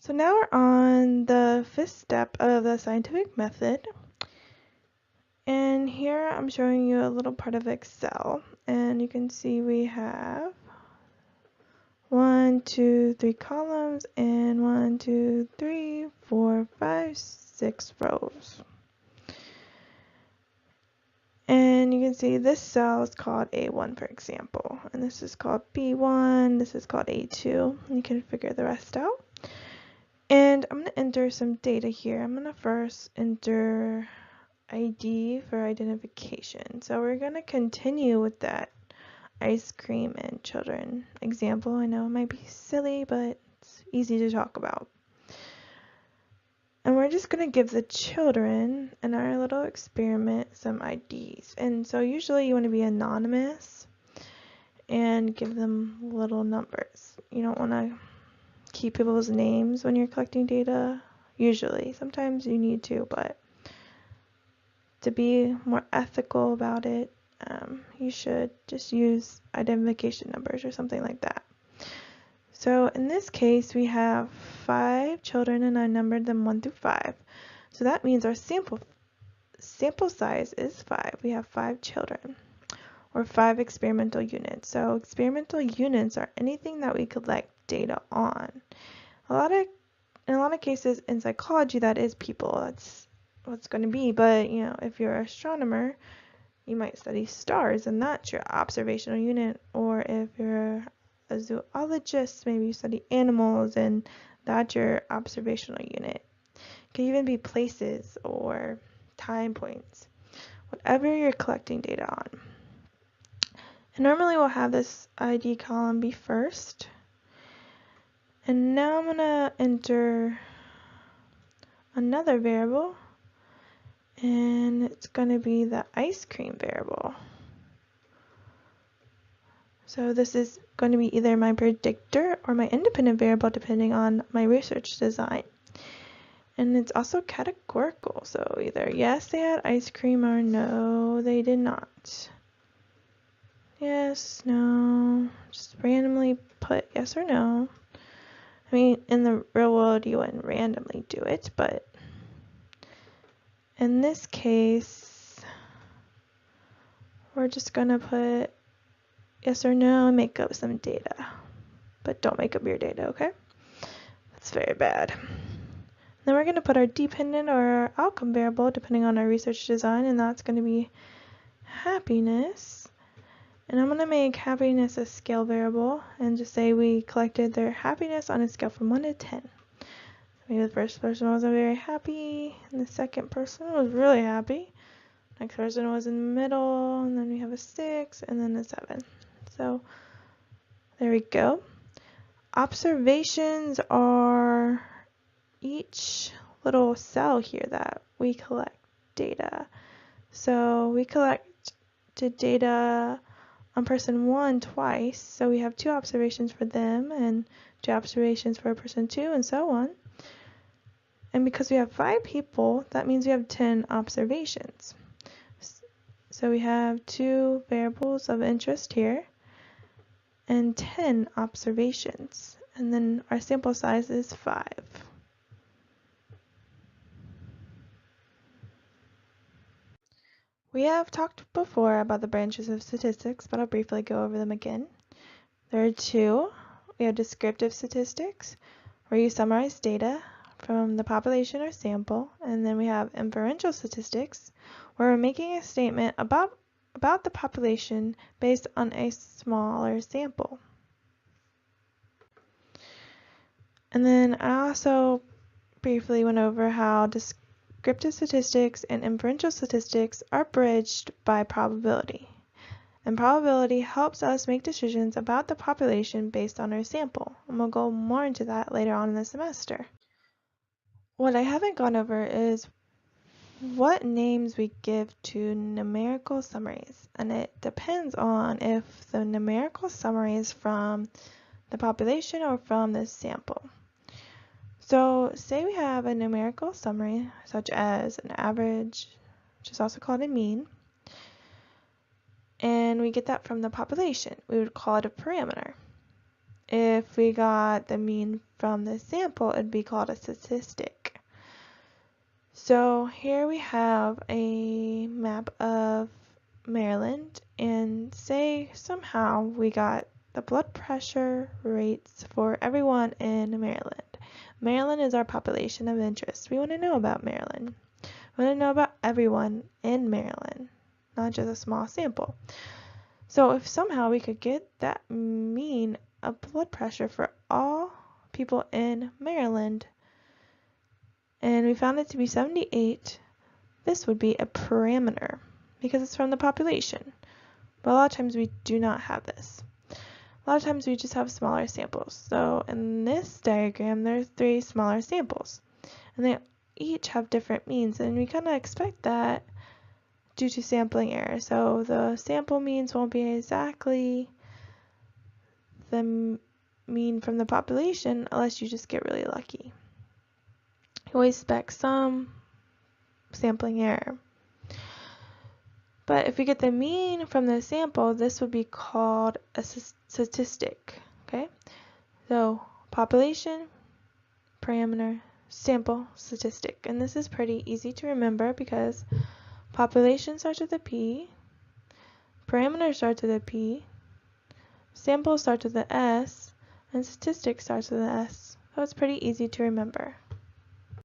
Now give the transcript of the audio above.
So now we're on the fifth step of the scientific method. And here I'm showing you a little part of Excel. And you can see we have 1, 2, 3 columns and 1, 2, 3, 4, 5, 6 rows. And you can see this cell is called A1, for example. And this is called B1, this is called A2. You can figure the rest out. And I'm going to enter some data here. I'm going to first enter ID for identification. So we're going to continue with that ice cream and children example. I know it might be silly, but it's easy to talk about. And we're just going to give the children in our little experiment some IDs. And so usually you want to be anonymous and give them little numbers. You don't want to keep people's names when you're collecting data. Usually, sometimes you need to, but to be more ethical about it, you should just use identification numbers or something like that. So in this case, we have 5 children and I numbered them 1 through 5. So that means our sample size is 5. We have 5 children or 5 experimental units. So experimental units are anything that we collect data on. In a lot of cases in psychology, that is people. That's what's going to be. But if you're an astronomer, you might study stars, and that's your observational unit. Or if you're a zoologist, maybe you study animals, and that's your observational unit. It can even be places or time points, whatever you're collecting data on. And normally we'll have this ID column be first. And now I'm going to enter another variable, and it's going to be the ice cream variable. So this is going to be either my predictor or my independent variable depending on my research design. And it's also categorical, so either yes, they had ice cream, or no, they did not. Yes, no, just randomly put yes or no. I mean, in the real world, you wouldn't randomly do it, but in this case, we're just going to put yes or no and make up some data. But don't make up your data, okay? That's very bad. Then we're going to put our dependent or our outcome variable depending on our research design, and that's going to be happiness. And I'm going to make happiness a scale variable and just say we collected their happiness on a scale from 1 to 10. Maybe the first person wasn't very happy, and the second person was really happy. Next person was in the middle, and then we have a 6, and then a 7. So there we go. Observations are each little cell here that we collect data. So we collected data on person 1 twice, so we have 2 observations for them and 2 observations for person 2, and so on. And because we have 5 people, that means we have 10 observations. So we have 2 variables of interest here and 10 observations. And then our sample size is 5. We have talked before about the branches of statistics, but I'll briefly go over them again. There are 2. We have descriptive statistics, where you summarize data from the population or sample, and then we have inferential statistics, where we're making a statement about the population based on a smaller sample. And then I also briefly went over how descriptive statistics and inferential statistics are bridged by probability. And probability helps us make decisions about the population based on our sample. And we'll go more into that later on in the semester. What I haven't gone over is what names we give to numerical summaries. And it depends on if the numerical summary is from the population or from the sample. So say we have a numerical summary such as an average, which is also called a mean, and we get that from the population. We would call it a parameter. if we got the mean from the sample, it'd be called a statistic. So here we have a map of Maryland, and say somehow we got the blood pressure rates for everyone in Maryland. Maryland is our population of interest. We want to know about Maryland. We want to know about everyone in Maryland, not just a small sample. So if somehow we could get that mean of blood pressure for all people in Maryland, and we found it to be 78, this would be a parameter because it's from the population. But a lot of times we do not have this. A lot of times we just have smaller samples. So in this diagram, there's 3 smaller samples, and they each have different means, and we kind of expect that due to sampling error. So the sample means won't be exactly the mean from the population unless you just get really lucky. You always expect some sampling error. But if we get the mean from the sample, this would be called a statistic. Okay? So population, parameter, sample, statistic. And this is pretty easy to remember because population starts with a P, parameter starts with a P, sample starts with an S, and statistic starts with an S. So it's pretty easy to remember.